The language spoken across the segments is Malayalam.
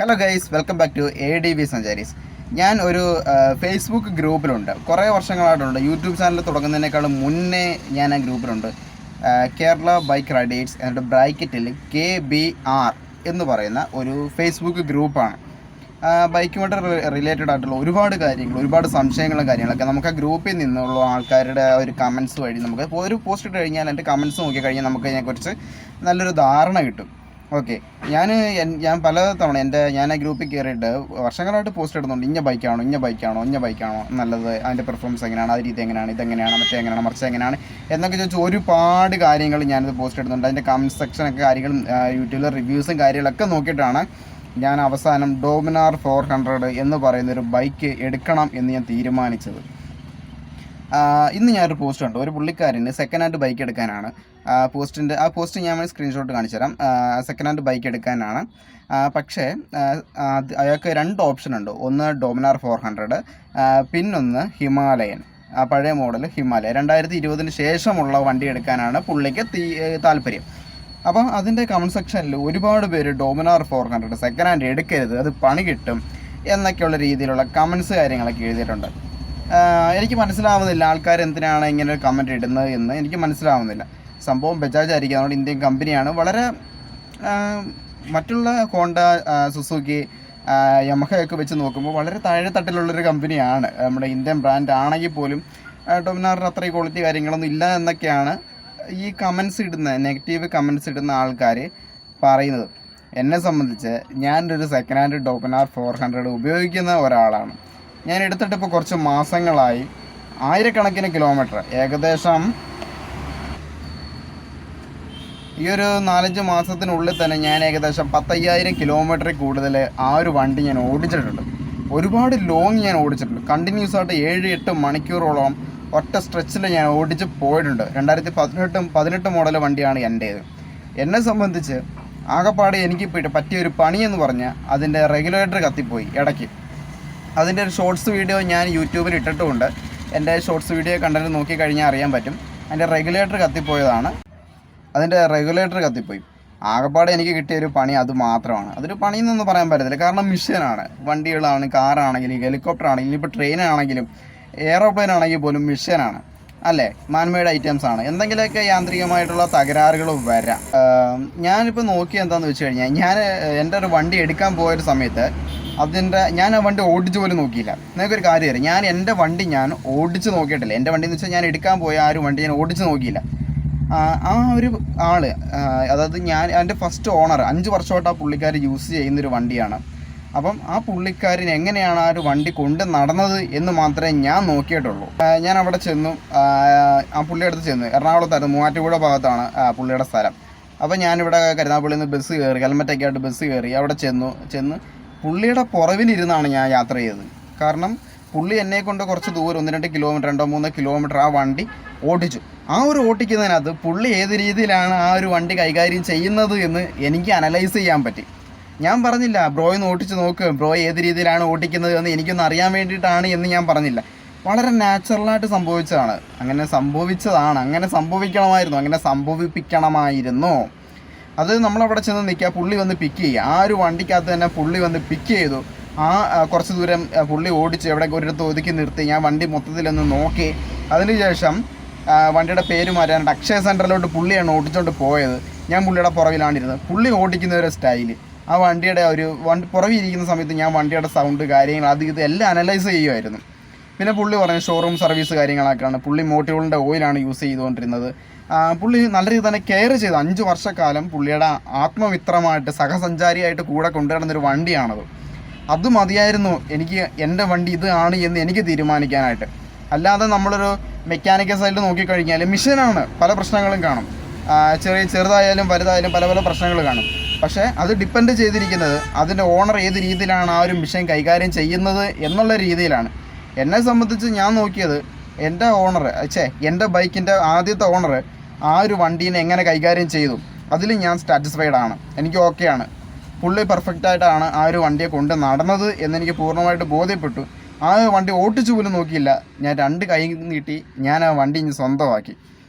Hello guys, welcome back to ADV Sancharis. ഞാൻ ഒരു ഫേസ്ബുക്ക് ഗ്രൂപ്പിലുണ്ട്. കുറേ വർഷങ്ങളായിട്ടുണ്ട്. യൂട്യൂബ് ചാനൽ തുടങ്ങുന്നതിനേക്കാളും മുന്നേ ഞാൻ ആ ഗ്രൂപ്പിലുണ്ട്. കേരള ബൈക്ക് റൈഡേഴ്സ് എന്നിട്ട് ബ്രാക്കറ്റിൽ KBR എന്ന് പറയുന്ന ഒരു ഫേസ്ബുക്ക് ഗ്രൂപ്പാണ്. ബൈക്കുമായിട്ട് റിലേറ്റഡ് ആയിട്ടുള്ള ഒരുപാട് കാര്യങ്ങൾ, ഒരുപാട് സംശയങ്ങളും കാര്യങ്ങളൊക്കെ നമുക്ക് ആ ഗ്രൂപ്പിൽ നിന്നുള്ള ആൾക്കാരുടെ ഒരു കമൻസ് വഴി നമുക്ക് ഒരു പോസ്റ്റ് ഇട്ട് കഴിഞ്ഞാൽ എൻ്റെ കമൻസ് നോക്കി കഴിഞ്ഞാൽ നമുക്ക് അതിനെക്കുറിച്ച് നല്ലൊരു ധാരണ കിട്ടും. ഓക്കെ, ഞാൻ പല തവണ ഞാൻ ആ ഗ്രൂപ്പിൽ കയറിയിട്ട് വർഷങ്ങളായിട്ട് പോസ്റ്റ് ഇടുന്നുണ്ട്. ഇന്ന ബൈക്കാണോ നല്ലത്, അതിൻ്റെ പെർഫോമൻസ് എങ്ങനെയാണ്, ആ രീതി എങ്ങനെയാണ്, ഇതെങ്ങനെയാണ്, മറിച്ച് എങ്ങനെയാണ് എന്നൊക്കെ ചോദിച്ച് ഒരുപാട് കാര്യങ്ങൾ ഞാനിത് പോസ്റ്റ് ഇടുന്നുണ്ട്. അതിൻ്റെ കമൻറ്റ് സെക്ഷനൊക്കെ കാര്യങ്ങളും യൂട്യൂബിലെ റിവ്യൂസും കാര്യങ്ങളൊക്കെ നോക്കിയിട്ടാണ് ഞാൻ അവസാനം ഡോമിനാർ 400 എന്ന് പറയുന്നൊരു ബൈക്ക് എടുക്കണം എന്ന് ഞാൻ തീരുമാനിച്ചത്. ഇന്ന് ഞാനൊരു പോസ്റ്റ് കണ്ടു. ഒരു പുള്ളിക്കാരന് സെക്കൻഡ് ഹാൻഡ് ബൈക്ക് എടുക്കാനാണ്. പോസ്റ്റ് ഞാൻ സ്ക്രീൻഷോട്ട് കാണിച്ചു തരാം. സെക്കൻഡ് ഹാൻഡ് ബൈക്ക് എടുക്കാനാണ്. പക്ഷേ അയാൾക്ക് 2 ഓപ്ഷൻ ഉണ്ട്. ഒന്ന് ഡോമിനാർ 400, പിന്നൊന്ന് ഹിമാലയൻ, പഴയ മോഡൽ ഹിമാലയ 2020 ശേഷമുള്ള വണ്ടി എടുക്കാനാണ് പുള്ളിക്ക് താല്പര്യം. അപ്പം അതിൻ്റെ കമൻറ്റ് സെക്ഷനിൽ ഒരുപാട് പേര് ഡോമിനാർ 400 സെക്കൻഡ് ഹാൻഡ് എടുക്കരുത്, അത് പണി കിട്ടും എന്നൊക്കെയുള്ള രീതിയിലുള്ള കമൻസ് കാര്യങ്ങളൊക്കെ എഴുതിയിട്ടുണ്ട്. എനിക്ക് മനസ്സിലാവുന്നില്ല ആൾക്കാർ എന്തിനാണ് ഇങ്ങനെ ഒരു കമൻറ്റ് ഇടുന്നത് എന്ന് എനിക്ക് മനസ്സിലാവുന്നില്ല. സംഭവം ബജാജ് ആയിരിക്കും, അതുകൊണ്ട് ഇന്ത്യൻ കമ്പനിയാണ്. വളരെ മറ്റുള്ള ഹോണ്ട, സുസുക്കി, യമഹയൊക്കെ വെച്ച് നോക്കുമ്പോൾ വളരെ താഴെ തട്ടിലുള്ളൊരു കമ്പനിയാണ്. നമ്മുടെ ഇന്ത്യൻ ബ്രാൻഡ് ആണെങ്കിൽ പോലും ഡൊമിനാറിന് അത്രയും ക്വാളിറ്റി കാര്യങ്ങളൊന്നും ഇല്ല എന്നൊക്കെയാണ് ഈ നെഗറ്റീവ് കമൻസ് ഇടുന്ന ആൾക്കാർ പറയുന്നത്. എന്നെ സംബന്ധിച്ച് ഞാനൊരു സെക്കൻഡ് ഹാൻഡ് ഡോമിനാർ 400 ഉപയോഗിക്കുന്ന ഒരാളാണ്. ഞാൻ എടുത്തിട്ട് ഇപ്പോൾ കുറച്ച് മാസങ്ങളായി. ആയിരക്കണക്കിന് കിലോമീറ്റർ, ഏകദേശം ഈ ഒരു 4-5 മാസത്തിനുള്ളിൽ തന്നെ ഞാൻ ഏകദേശം 10,000 കിലോമീറ്ററിൽ കൂടുതൽ ആ ഒരു വണ്ടി ഞാൻ ഓടിച്ചിട്ടുണ്ട്. ഒരുപാട് ലോങ് ഞാൻ ഓടിച്ചിട്ടുണ്ട്. കണ്ടിന്യൂസ് ആയിട്ട് 7-8 മണിക്കൂറോളം ഒറ്റ സ്ട്രെച്ചിൽ ഞാൻ ഓടിച്ച് പോയിട്ടുണ്ട്. 2018 മോഡൽ വണ്ടിയാണ് എൻ്റേത്. എന്നെ സംബന്ധിച്ച് ആകെപ്പാടെ എനിക്ക് പറ്റിയൊരു പണിയെന്ന് പറഞ്ഞാൽ അതിൻ്റെ റെഗുലേറ്റർ കത്തിപ്പോയി ഇടയ്ക്ക്. അതിൻ്റെ ഒരു ഷോർട്സ് വീഡിയോ ഞാൻ യൂട്യൂബിൽ ഇട്ടിട്ടുമുണ്ട്. എൻ്റെ ഷോർട്സ് വീഡിയോ കണ്ടന്റ് നോക്കിക്കഴിഞ്ഞാൽ അറിയാൻ പറ്റും. അതിൻ്റെ റെഗുലേറ്റർ കത്തിപ്പോയി. ആകെപ്പാടെ എനിക്ക് കിട്ടിയൊരു പണി അത് മാത്രമാണ്. അതൊരു പണിയെന്നൊന്നും പറയാൻ പറ്റത്തില്ല, കാരണം മിഷനാണ്. വണ്ടികളാണ്, കാറാണെങ്കിലും ഹെലികോപ്റ്റർ ആണെങ്കിലും ഇപ്പോൾ ട്രെയിനാണെങ്കിലും എയറോപ്ലെയിൻ ആണെങ്കിൽ പോലും മിഷനാണ് അല്ലേ, മാൻമെയ്ഡ് ഐറ്റംസ് ആണ്. എന്തെങ്കിലുമൊക്കെ യാന്ത്രികമായിട്ടുള്ള തകരാറുകൾ വരാം. ഞാനിപ്പോൾ നോക്കിയത് എന്താണെന്ന് വെച്ച് കഴിഞ്ഞാൽ, എൻ്റെ ഒരു വണ്ടി എടുക്കാൻ പോയൊരു സമയത്ത് ഞാൻ ആ വണ്ടി ഓടിച്ച് പോലും നോക്കിയില്ല. നിങ്ങൾക്കൊരു കാര്യം അറിയാം, ഞാൻ എൻ്റെ വണ്ടി ഓടിച്ച് നോക്കിയിട്ടില്ല. എൻ്റെ വണ്ടി എന്ന് വെച്ചാൽ ഞാൻ എടുക്കാൻ പോയ ആ ഒരു വണ്ടി ഞാൻ ഓടിച്ച് നോക്കിയില്ല. ആ ഒരു ആള്, അതായത് എൻ്റെ ഫസ്റ്റ് ഓണർ 5 വർഷമായിട്ട് ആ പുള്ളിക്കാർ യൂസ് ചെയ്യുന്നൊരു വണ്ടിയാണ്. അപ്പം ആ പുള്ളിക്കാരൻ എങ്ങനെയാണ് ആ ഒരു വണ്ടി കൊണ്ട് നടന്നത് എന്ന് മാത്രമേ ഞാൻ നോക്കിയിട്ടുള്ളൂ. ഞാൻ അവിടെ ചെന്നു, ആ പുള്ളിയുടെ അടുത്ത് ചെന്നു. എറണാകുളത്തായിരുന്നു, മൂവാറ്റുപുഴ ഭാഗത്താണ് പുള്ളിയുടെ സ്ഥലം. അപ്പോൾ ഞാനിവിടെ കരുനാഗപ്പള്ളിയിൽ നിന്ന് ബസ് കയറി, ഹെൽമെറ്റൊക്കെ ആയിട്ട് ബസ് കയറി അവിടെ ചെന്ന് പുള്ളിയുടെ പുറവിലിരുന്നാണ് ഞാൻ യാത്ര ചെയ്തത്. കാരണം പുള്ളി എന്നെക്കൊണ്ട് കുറച്ച് ദൂരം 1-2 കിലോമീറ്റർ, 2-3 കിലോമീറ്റർ ആ വണ്ടി ഓടിച്ചു. ആ ഒരു ഓടിക്കുന്നതിനകത്ത് പുള്ളി ഏത് രീതിയിലാണ് ആ ഒരു വണ്ടി കൈകാര്യം ചെയ്യുന്നത് എന്ന് എനിക്ക് അനലൈസ് ചെയ്യാൻ പറ്റി. ഞാൻ പറഞ്ഞില്ല ബ്രോയിന്ന് ഓടിച്ച് നോക്ക്, ബ്രോ ഏത് രീതിയിലാണ് ഓടിക്കുന്നത് എന്ന് എനിക്കൊന്ന് അറിയാൻ വേണ്ടിയിട്ടാണ് എന്ന് ഞാൻ പറഞ്ഞില്ല. വളരെ നാച്ചുറലായിട്ട് സംഭവിച്ചതാണ്. അങ്ങനെ സംഭവിപ്പിക്കണമായിരുന്നു. അത് നമ്മളവിടെ ചെന്ന് നിൽക്കുക, പുള്ളി വന്ന് പിക്ക് ചെയ്യുക. ആ ഒരു വണ്ടിക്കകത്ത് തന്നെ പുള്ളി വന്ന് പിക്ക് ചെയ്തു. കുറച്ച് ദൂരം പുള്ളി ഓടിച്ച് എവിടെ ഒരിടത്ത് ഒതുക്കി നിർത്തി. ഞാൻ വണ്ടി മൊത്തത്തിലൊന്ന് നോക്കി. അതിനുശേഷം വണ്ടിയുടെ പേര് മാറ്റാനായിട്ട് അക്ഷയ സെൻറ്ററിലോട്ട് പുള്ളിയാണ് ഓടിച്ചുകൊണ്ട് പോയത്. ഞാൻ പുള്ളിയുടെ പുറകിലാണിരുന്നത്. പുള്ളി ഓടിക്കുന്ന ഒരു സ്റ്റൈല്, ആ വണ്ടിയുടെ പുറകിരിക്കുന്ന സമയത്ത് ഞാൻ വണ്ടിയുടെ സൗണ്ട് കാര്യങ്ങൾ ഇത് എല്ലാം അനലൈസ് ചെയ്യുമായിരുന്നു. പിന്നെ പുള്ളി പറഞ്ഞു ഷോറൂം സർവീസ് കാര്യങ്ങളൊക്കെയാണ്. പുള്ളി മോട്ടോറിൻ്റെ ഓയിലാണ് യൂസ് ചെയ്തുകൊണ്ടിരുന്നത്. പുള്ളി നല്ല രീതിയിൽ തന്നെ കെയർ ചെയ്തു. 5 വർഷക്കാലം പുള്ളിയുടെ ആത്മമിത്രമായിട്ട് സഹസഞ്ചാരിയായിട്ട് കൂടെ കൊണ്ടുവരുന്നൊരു വണ്ടിയാണത്. അത് മതിയായിരുന്നു എനിക്ക് എൻ്റെ വണ്ടി ഇതാണ് എന്ന് എനിക്ക് തീരുമാനിക്കാനായിട്ട്. അല്ലാതെ നമ്മളൊരു മെക്കാനിക്കൽ സൈഡിൽ നോക്കിക്കഴിഞ്ഞാൽ മിഷനാണ്, പല പ്രശ്നങ്ങളും കാണും. ചെറുതായാലും വലുതായാലും പല പ്രശ്നങ്ങൾ കാണും. പക്ഷേ അത് ഡിപ്പെൻഡ് ചെയ്തിരിക്കുന്നത് അതിൻ്റെ ഓണർ ഏത് രീതിയിലാണ് ആ ഒരു മിഷൻ കൈകാര്യം ചെയ്യുന്നത് എന്നുള്ള രീതിയിലാണ്. എന്നെ സംബന്ധിച്ച് ഞാൻ നോക്കിയത് എൻ്റെ ബൈക്കിൻ്റെ ആദ്യത്തെ ഓണർ ആ ഒരു വണ്ടീനെ എങ്ങനെ കൈകാര്യം ചെയ്തു, അതിൽ ഞാൻ സാറ്റിസ്ഫൈഡ് ആണ്. എനിക്ക് ഓക്കെയാണ്. പുള്ളി പെർഫെക്റ്റായിട്ടാണ് ആ ഒരു വണ്ടിയെ കൊണ്ട് നടന്നത് എന്നെനിക്ക് പൂർണ്ണമായിട്ട് ബോധ്യപ്പെട്ടു. ആ വണ്ടി ഓടിച്ചു പോലും നോക്കിയില്ല. ഞാൻ 2 കൈ നീട്ടി ഞാൻ ആ വണ്ടി സ്വന്തമാക്കി.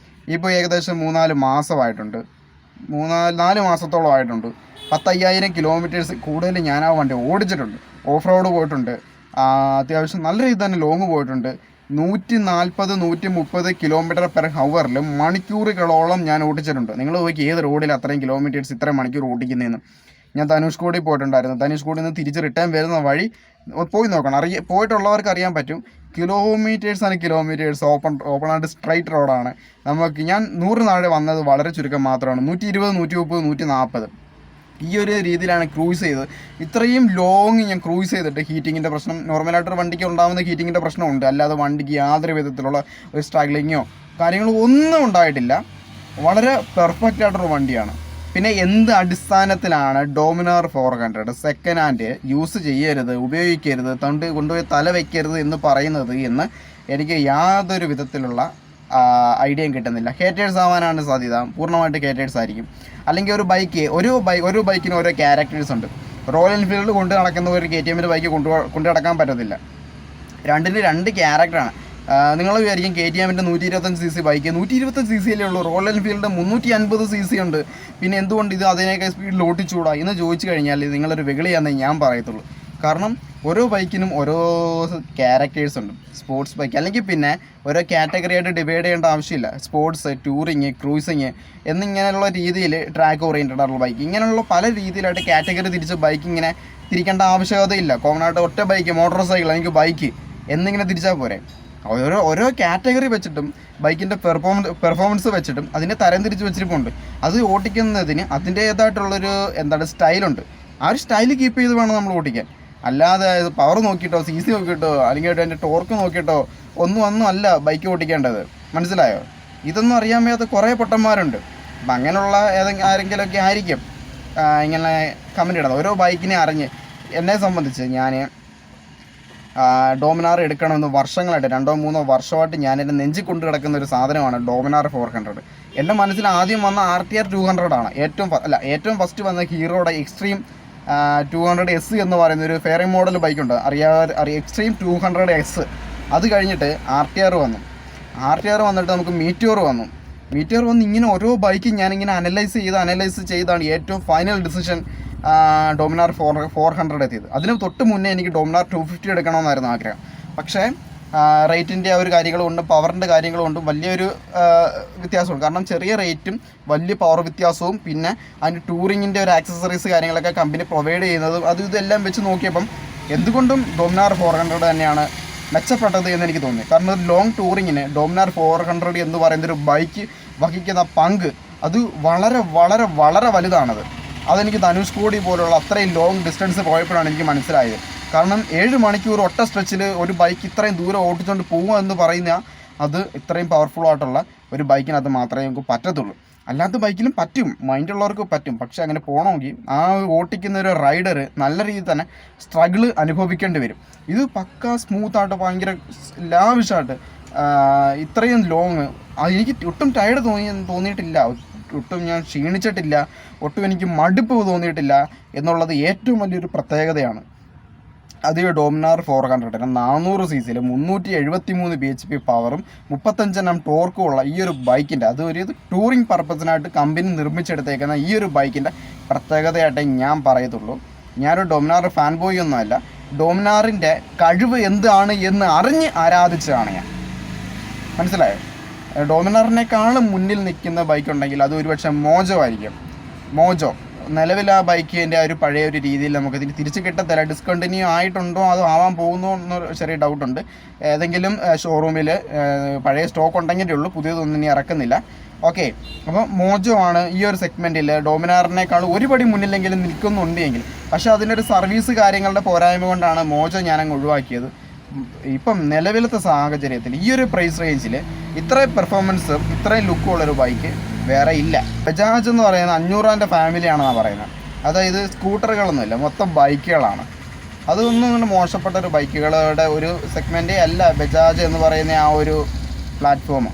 ഇപ്പോൾ ഏകദേശം 3-4 മാസമായിട്ടുണ്ട്. 4 മാസത്തോളം ആയിട്ടുണ്ട്. 10,000 കിലോമീറ്റേഴ്സ് കൂടുതൽ ഞാൻ ആ വണ്ടി ഓടിച്ചിട്ടുണ്ട്. ഓഫ് റോഡ് പോയിട്ടുണ്ട്, അത്യാവശ്യം നല്ല രീതിയിൽ തന്നെ ലോങ് പോയിട്ടുണ്ട്. 140 130 കിലോമീറ്റർ പെർ ഹവറിൽ മണിക്കൂറുകളോളം ഞാൻ ഓടിച്ചിട്ടുണ്ട്. നിങ്ങൾ നോക്കി ഏത് റോഡിൽ അത്രയും കിലോമീറ്റേഴ്സ് ഇത്രയും മണിക്കൂർ ഓടിക്കുന്നതെന്ന്. ഞാൻ ധനുഷ്കോടി പോയിട്ടുണ്ടായിരുന്നു. ധനുഷ്കോടിയിൽ നിന്ന് തിരിച്ച് റിട്ടേൺ വരുന്ന വഴി പോയി നോക്കണം, പോയിട്ടുള്ളവർക്ക് അറിയാൻ പറ്റും. കിലോമീറ്റേഴ്സ് ആണ് കിലോമീറ്റേഴ്സ്. ഓപ്പൺ ആയിട്ട് സ്ട്രൈറ്റ് റോഡാണ്. ഞാൻ 100 നാളെ വന്നത് വളരെ ചുരുക്കം മാത്രമാണ്. 120 130 140 ഈ ഒരു രീതിയിലാണ് ക്രൂസ് ചെയ്തത്. ഇത്രയും ലോങ് ഞാൻ ക്രൂസ് ചെയ്തിട്ട് ഹീറ്റിങ്ങിൻ്റെ പ്രശ്നം, നോർമലായിട്ടൊരു വണ്ടിക്ക് ഉണ്ടാകുന്ന ഹീറ്റിങ്ങിൻ്റെ പ്രശ്നമുണ്ട്, അല്ലാതെ വണ്ടിക്ക് യാതൊരു വിധത്തിലുള്ള ഒരു സ്ട്രഗ്ലിങ്ങോ കാര്യങ്ങളോ ഒന്നും ഉണ്ടായിട്ടില്ല. വളരെ പെർഫെക്റ്റ് ആയിട്ടൊരു വണ്ടിയാണ്. പിന്നെ എന്ത് അടിസ്ഥാനത്തിലാണ് ഡോമിനാർ 400 സെക്കൻഡ് ഹാൻഡ് യൂസ് ചെയ്യരുത്, ഉപയോഗിക്കരുത്, കൊണ്ടുപോയി തല വയ്ക്കരുത് എന്ന് പറയുന്നത് എന്ന് എനിക്ക് യാതൊരു വിധത്തിലുള്ള ഐഡിയയും കിട്ടുന്നില്ല. ഹേറ്റേഴ്സ് ആവാനാണ് സാധ്യത, പൂർണ്ണമായിട്ട് ഹേറ്റേഴ്സ് ആയിരിക്കും. അല്ലെങ്കിൽ ഒരു ബൈക്കിന് ഓരോ ക്യാരക്ടേഴ്സ് ഉണ്ട്. റോയൽ എൻഫീൽഡ് കൊണ്ട് നടക്കുന്ന ഒരു KTM ബൈക്ക് കൊണ്ടു നടക്കാൻ പറ്റത്തില്ല. രണ്ടിന് രണ്ട് ക്യാരക്ടറാണ്. നിങ്ങൾ വിചാരിക്കും KTM 125cc ബൈക്ക് 125cc ഉള്ളൂ, റോയൽ എൻഫീൽഡ് 350cc ഉണ്ട്, പിന്നെ എന്തുകൊണ്ട് ഇത് അതിനേക്കാൾ സ്പീഡിൽ ഓടിച്ചൂടാ എന്ന് ചോദിച്ചു കഴിഞ്ഞാൽ നിങ്ങളൊരു വെളിയാണെന്നേ ഞാൻ പറയത്തുള്ളൂ. കാരണം ഓരോ ബൈക്കിനും ഓരോ ക്യാരക്ടേഴ്സ് ഉണ്ട്. സ്പോർട്സ് ബൈക്ക് അല്ലെങ്കിൽ പിന്നെ ഓരോ കാറ്റഗറി ആയിട്ട് ഡിവൈഡ് ചെയ്യേണ്ട ആവശ്യമില്ല. സ്പോർട്സ്, ടൂറിങ്, ക്രൂസിങ് എന്നിങ്ങനെയുള്ള രീതിയിൽ ട്രാക്ക് ഓറിയൻറ്റഡ് ആയിട്ടുള്ള ബൈക്ക്, ഇങ്ങനെയുള്ള പല രീതിയിലായിട്ട് കാറ്റഗറി തിരിച്ച് ബൈക്ക് ഇങ്ങനെ തിരിക്കേണ്ട ആവശ്യകതയില്ല. കോമൺ ആയിട്ട് ഒറ്റ ബൈക്ക്, മോട്ടോർ സൈക്കിൾ, എനിക്ക് ബൈക്ക് എന്നിങ്ങനെ തിരിച്ചാൽ പോരെ. ഓരോ കാറ്റഗറി വെച്ചിട്ടും ബൈക്കിൻ്റെ പെർഫോമൻസ് വെച്ചിട്ടും അതിനെ തരം തിരിച്ച് വെച്ചിരിപ്പുണ്ട്. അത് ഓടിക്കുന്നതിന് അതിൻ്റേതായിട്ടുള്ളൊരു സ്റ്റൈലുണ്ട്. ആ ഒരു സ്റ്റൈൽ കീപ്പ് ചെയ്ത് വേണം നമ്മൾ ഓടിക്കാൻ. അല്ലാതെ പവർ നോക്കിയിട്ടോ CC നോക്കിയിട്ടോ അല്ലെങ്കിൽ അതിൻ്റെ ടോർക്ക് നോക്കിയിട്ടോ ഒന്നും അല്ല ബൈക്ക് ഓടിക്കേണ്ടത്. മനസ്സിലായോ? ഇതൊന്നും അറിയാൻ വയ്യാത്ത കുറേ പൊട്ടന്മാരുണ്ട്. അപ്പം അങ്ങനെയുള്ള ആരെങ്കിലുമൊക്കെ ആയിരിക്കും ഇങ്ങനെ കമൻറ്റ് ഇടുന്നത്. ഓരോ ബൈക്കിനെ അറിഞ്ഞ് എന്നെ സംബന്ധിച്ച് ഞാൻ ഡോമിനാർ എടുക്കണമെന്ന് വർഷങ്ങളായിട്ട് 2-3 വർഷമായിട്ട് ഞാൻ എൻ്റെ നെഞ്ചിൽ കൊണ്ട് കിടക്കുന്ന ഒരു സാധനമാണ് ഡോമിനാർ 400. എൻ്റെ മനസ്സിൽ ആദ്യം വന്ന RTR 200 ആണ്. ഏറ്റവും ഫസ്റ്റ് വന്ന ഹീറോയുടെ എക്സ്ട്രീം 200S എന്ന് പറയുന്ന ഒരു ഫെയറിംഗ് മോഡൽ ബൈക്കുണ്ട്, എക്സ്ട്രീം 200S. അത് കഴിഞ്ഞിട്ട് RTR വന്നിട്ട് നമുക്ക് മീറ്റിയോർ വന്നു. ഇങ്ങനെ ഓരോ ബൈക്കും ഞാനിങ്ങനെ അനലൈസ് ചെയ്താണ് ഏറ്റവും ഫൈനൽ ഡിസിഷൻ ഡോമിനാർ 400 എത്തിയത്. അതിന് തൊട്ട് മുന്നേ എനിക്ക് ഡോമിനാർ 250 എടുക്കണമെന്നായിരുന്നു ആഗ്രഹം. പക്ഷേ റേറ്റിൻ്റെ ഒരു കാര്യങ്ങളുണ്ട്, പവറിൻ്റെ കാര്യങ്ങളുണ്ട്, വലിയൊരു വ്യത്യാസമുണ്ട്. കാരണം ചെറിയ റേറ്റും വലിയ പവർ വ്യത്യാസവും പിന്നെ അതിൻ്റെ ടൂറിങ്ങിൻ്റെ ഒരു ആക്സസറീസ് കാര്യങ്ങളൊക്കെ കമ്പനി പ്രൊവൈഡ് ചെയ്യുന്നതും ഇതെല്ലാം വെച്ച് നോക്കിയപ്പം എന്തുകൊണ്ടും ഡോമിനാർ 400 തന്നെയാണ് മെച്ചപ്പെട്ടത് എന്ന് എനിക്ക് തോന്നി. കാരണം ഒരു ലോങ് ടൂറിങ്ങിന് ഡോമിനാർ 400 എന്ന് പറയുന്നൊരു ബൈക്ക് വഹിക്കുന്ന പങ്ക് അത് വളരെ വളരെ വളരെ വലുതാണത്. അതെനിക്ക് ധനുഷ്കോടി പോലുള്ള അത്രയും ലോങ് ഡിസ്റ്റൻസ് പോയപ്പോഴാണ് എനിക്ക് മനസ്സിലായത്. കാരണം 7 മണിക്കൂർ ഒറ്റ സ്ട്രെച്ചിൽ ഒരു ബൈക്ക് ഇത്രയും ദൂരം ഓടിച്ചുകൊണ്ട് പോകുക എന്ന് പറയുന്ന അത് ഇത്രയും പവർഫുൾ ആയിട്ടുള്ള ഒരു ബൈക്കിനകത്ത് മാത്രമേ നമുക്ക് പറ്റത്തുള്ളൂ. അല്ലാത്ത ബൈക്കിലും പറ്റും, മൈൻഡുള്ളവർക്ക് പറ്റും. പക്ഷേ അങ്ങനെ പോകണമെങ്കിൽ ആ ഓടിക്കുന്ന ഒരു റൈഡർ നല്ല രീതിയിൽ തന്നെ സ്ട്രഗിൾ അനുഭവിക്കേണ്ടി വരും. ഇത് പക്ക സ്മൂത്തായിട്ട് ഭയങ്കര ലാവിഷായിട്ട് ഇത്രയും ലോങ് എനിക്ക് ഒട്ടും ടയർഡ് തോന്നിയിട്ടില്ല, ഒട്ടും ഞാൻ ക്ഷീണിച്ചിട്ടില്ല, ഒട്ടും എനിക്ക് മടുപ്പ് തോന്നിയിട്ടില്ല എന്നുള്ളത് ഏറ്റവും വലിയൊരു പ്രത്യേകതയാണ്. അത് ഡോമിനാർ 400 400cc 373 bhp പവറും 35 Nm ടോർക്കും ഉള്ള ഈ ഒരു ബൈക്കിൻ്റെ ഒരു ടൂറിങ് പർപ്പസിനായിട്ട് കമ്പനി നിർമ്മിച്ചെടുത്തേക്കുന്ന ഈ ഒരു ബൈക്കിൻ്റെ പ്രത്യേകതയായിട്ടേ ഞാൻ പറയത്തുള്ളൂ. ഞാനൊരു ഡോമിനാർ ഫാൻ ബോയ് ഒന്നുമല്ല. ഡോമിനാറിൻ്റെ കഴിവ് എന്താണ് എന്ന് അറിഞ്ഞ് ആരാധിച്ചതാണ് ഞാൻ. മനസ്സിലായോ? ഡോമിനാറിനേക്കാളും മുന്നിൽ നിൽക്കുന്ന ബൈക്കുണ്ടെങ്കിൽ അത് ഒരുപക്ഷെ മോജോ ആയിരിക്കും. നിലവിൽ ആ ബൈക്കിൻ്റെ ഒരു പഴയ ഒരു രീതിയിൽ നമുക്കതിന് തിരിച്ച് കിട്ടത്തില്ല. ഡിസ്കണ്ടിന്യൂ ആയിട്ടുണ്ടോ അതോ ആവാൻ പോകുന്നോ എന്നൊരു ചെറിയ ഡൗട്ടുണ്ട്. ഏതെങ്കിലും ഷോറൂമിൽ പഴയ സ്റ്റോക്ക് ഉണ്ടെങ്കിലേ ഉള്ളൂ, പുതിയതൊന്നും ഇനി ഇറക്കുന്നില്ല. ഓക്കെ, അപ്പോൾ മോജോ ആണ് ഈ ഒരു സെഗ്മെൻറ്റിൽ ഡോമിനാറിനേക്കാൾ ഒരുപടി മുന്നിലെങ്കിലും നിൽക്കുന്നുണ്ട് എങ്കിൽ. പക്ഷേ അതിനൊരു സർവീസ് കാര്യങ്ങളുടെ പോരായ്മ കൊണ്ടാണ് മോജോ ഞാനങ്ങ് ഒഴിവാക്കിയത്. ഇപ്പം നിലവിലത്തെ സാഹചര്യത്തിൽ ഈ ഒരു പ്രൈസ് റേഞ്ചിൽ ഇത്രയും പെർഫോമൻസും ഇത്രയും ലുക്കും ഉള്ളൊരു ബൈക്ക് വേറെ ഇല്ല. ബജാജ് എന്ന് പറയുന്നത് 500 ഫാമിലിയാണെന്നാണ് പറയുന്നത്. അതായത് സ്കൂട്ടറുകളൊന്നുമില്ല, മൊത്തം ബൈക്കുകളാണ്. അതൊന്നും കൊണ്ട് മോശപ്പെട്ട ഒരു ബൈക്കുകളുടെ ഒരു സെഗ്മെൻറ്റേ അല്ല ബജാജ് എന്ന് പറയുന്ന ആ ഒരു പ്ലാറ്റ്ഫോം.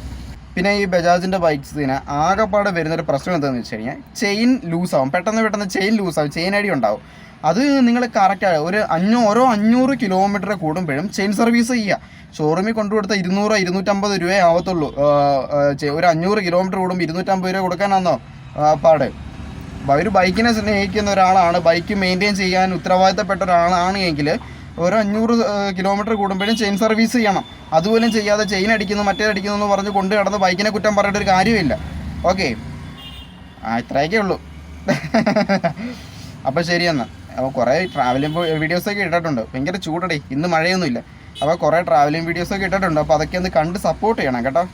പിന്നെ ഈ ബജാജിൻ്റെ ബൈക്സിന് ആകെപ്പാടെ വരുന്നൊരു പ്രശ്നം എന്താണെന്ന് വെച്ച് കഴിഞ്ഞാൽ ചെയിൻ ലൂസാവും, പെട്ടെന്ന് ചെയിൻ ലൂസാവും, ചെയിൻ അടി ഉണ്ടാവും. അത് നിങ്ങൾ കറക്റ്റാണ് ഓരോ 500 കിലോമീറ്റർ കൂടുമ്പോഴും ചെയിൻ സർവീസ് ചെയ്യുക. ഷോറൂമിൽ കൊണ്ടുകൊടുത്ത 200-250 രൂപയെ ആവത്തുള്ളൂ. ഒരു 500 കിലോമീറ്റർ കൂടുമ്പോൾ 250 രൂപ കൊടുക്കാനാണോ പാട്? ഒരു ബൈക്കിനെ സ്നേഹിക്കുന്ന ഒരാളാണ്, ബൈക്ക് മെയിൻറ്റെയിൻ ചെയ്യാൻ ഉത്തരവാദിത്തപ്പെട്ട ഒരാളാണ് എങ്കിൽ ഓരോ 500 കിലോമീറ്റർ കൂടുമ്പോഴും ചെയിൻ സർവീസ് ചെയ്യണം. അതുപോലും ചെയ്യാതെ ചെയിൻ അടിക്കുന്നു മറ്റേതടിക്കുന്നു എന്ന് പറഞ്ഞ് കൊണ്ട് കിടന്ന് ബൈക്കിനെ കുറ്റം പറഞ്ഞിട്ട് ഒരു കാര്യമില്ല. ഓക്കെ, ഇത്രയൊക്കെ ഉള്ളൂ. അപ്പോൾ ശരിയെന്നാൽ. അപ്പോൾ കുറേ ട്രാവലിംഗ് വീഡിയോസൊക്കെ ഇട്ടിട്ടുണ്ട്. ഭയങ്കര ചൂടടി, ഇന്ന് മഴയൊന്നുമില്ല. അപ്പോൾ കുറേ ട്രാവലിംഗ് വീഡിയോസൊക്കെ ഇട്ടിട്ടുണ്ട്. അപ്പോൾ അതൊക്കെ ഒന്ന് കണ്ട് സപ്പോർട്ട് ചെയ്യണം കേട്ടോ.